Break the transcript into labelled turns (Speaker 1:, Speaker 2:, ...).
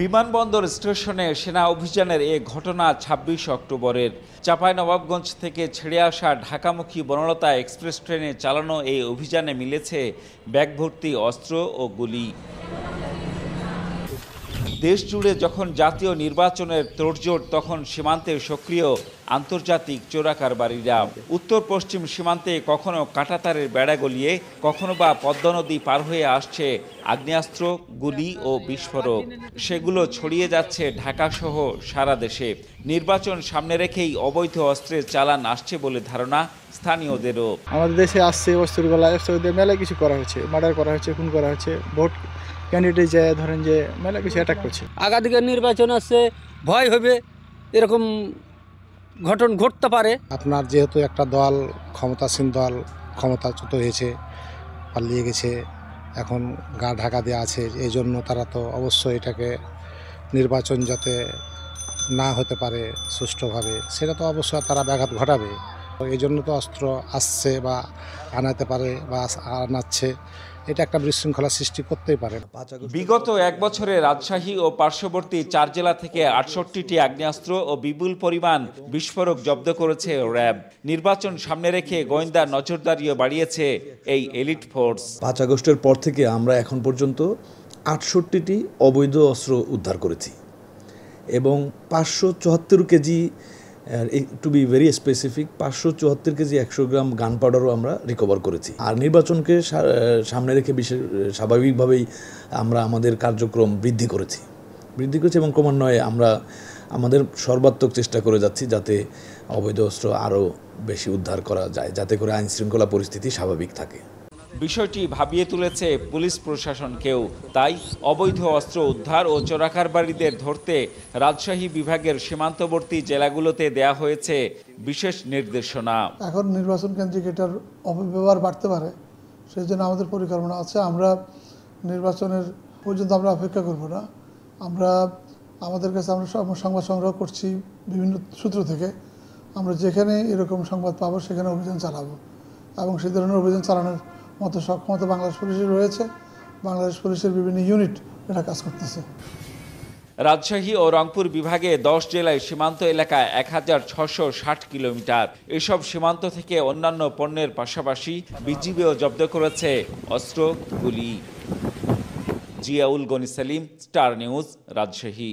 Speaker 1: বিমানবন্দর স্টেশনে সেনা অভিযানের এ ঘটনা ২৬ অক্টোবরের। চাঁপাইনবাবগঞ্জ থেকে ছেড়ে আসা ঢাকামুখী বনলতা এক্সপ্রেস ট্রেনে চালানো এই অভিযানে মিলেছে ব্যাগ ভর্তি অস্ত্র ও গুলি। দেশ জুড়ে যখন জাতীয় নির্বাচনের তোড়জোড়, তখন সীমান্তে সক্রিয় আন্তর্জাতিক চোরাকারবারিরা। উত্তর পশ্চিম সীমান্তে কখনো কাঁটাতারের বেড়া গলিয়ে, কখনো বা পদ্মা নদী পার হয়ে আসছে আগ্নেয়াস্ত্র, গুলি ও বিস্ফোরক। সেগুলো ছড়িয়ে যাচ্ছে ঢাকাসহ সারা দেশে। নির্বাচন সামনে রেখেই অবৈধ অস্ত্রের চালান আসছে বলে ধারণা স্থানীয়দেরও।
Speaker 2: আমাদের দেশে আসছে অস্ত্রগুলা, মেলা কিছু করা হয়েছে, মার্ডার করা হয়েছে, খুন করা হয়েছে, ভোট ক্যান্ডিডেট যে ধরেন যে মেলা কিছু অ্যাটাক করছে।
Speaker 3: আগামীকাল নির্বাচন আসছে, ভয় হবে, এরকম ঘটনা ঘটতে পারে।
Speaker 4: আপনার যেহেতু একটা দল ক্ষমতাসীন দল ক্ষমতাচ্যুত হয়েছে, পালিয়ে গেছে, এখন গা ঢাকা দেওয়া আছে, এই জন্য তারা তো অবশ্যই এটাকে নির্বাচন যাতে না হতে পারে সুষ্ঠুভাবে, সেটা তো অবশ্যই তারা ব্যাঘাত ঘটাবে। এই জন্য তো অস্ত্র আসছে বা আনাতে পারে বা আনাচ্ছে, এটা একটা বিশৃঙ্খলা সৃষ্টি করতেই পারে।
Speaker 1: বিগত এক বছরে রাজশাহী ও পার্শ্ববর্তী ৪ জেলা থেকে ৬৮টি আগ্নেয়াস্ত্র ও বিপুল পরিমাণ বিস্ফোরক জব্দ করেছে র্যাব। নির্বাচন সামনে রেখে গোয়েন্দা নজরদারিও বাড়িয়েছে এই এলিট ফোর্স।
Speaker 5: ৫ আগস্টের পর থেকে আমরা এখন পর্যন্ত ৬৮টি অবৈধ অস্ত্র উদ্ধার করেছি এবং ৫৭৪ KG, to be very specific, ৫৭৪ KG ১০০ gram gun পাউডারও আমরা রিকভার করেছি। আর নির্বাচনকে সামনে রেখে স্বাভাবিকভাবেই আমরা আমাদের কার্যক্রম বৃদ্ধি করেছি এবং ক্রমান্বয়ে আমরা আমাদের সর্বাত্মক চেষ্টা করে যাচ্ছি যাতে অবৈধ অস্ত্র আরও বেশি উদ্ধার করা যায়, যাতে করে আইন শৃঙ্খলা পরিস্থিতি স্বাভাবিক থাকে।
Speaker 1: বিষয়টি ভাবিয়ে তুলেছে পুলিশ প্রশাসনকেও। তাই অবৈধ অস্ত্র উদ্ধার ও চোরাকারবারিদের ধরতে রাজশাহী বিভাগের সীমান্তবর্তী জেলাগুলোতে দেয়া হয়েছে বিশেষ নির্দেশনা।
Speaker 6: এখন নির্বাচন কেন্দ্রিক এটার অপব্যবহার বাড়তে পারে, সেই জন্য আমাদের পরিকল্পনা আছে। আমরা নির্বাচনের পর্যন্ত আমরা অপেক্ষা করব না। আমাদের কাছে আমরা সংবাদ সংগ্রহ করছি বিভিন্ন সূত্র থেকে। আমরা যেখানে এরকম সংবাদ পাবো সেখানে অভিযান চালাবো এবং সেই ধরনের অভিযান চালানোর মতো সক্ষমতা বাংলাদেশ পুলিশের রয়েছে। বাংলাদেশ পুলিশের বিভিন্ন ইউনিট এটা কাজ করতেছে।
Speaker 1: রাজশাহী ও রংপুর বিভাগে ১০ জেলায় সীমান্ত এলাকা ১৬৬০ কিলোমিটার। এসব সীমান্ত থেকে অন্যান্য পণ্যের পাশাপাশি বিজিবিও জব্দ করেছে অস্ত্র, গুলি। Ziaul Gani Selim, Star News, Rajshahi.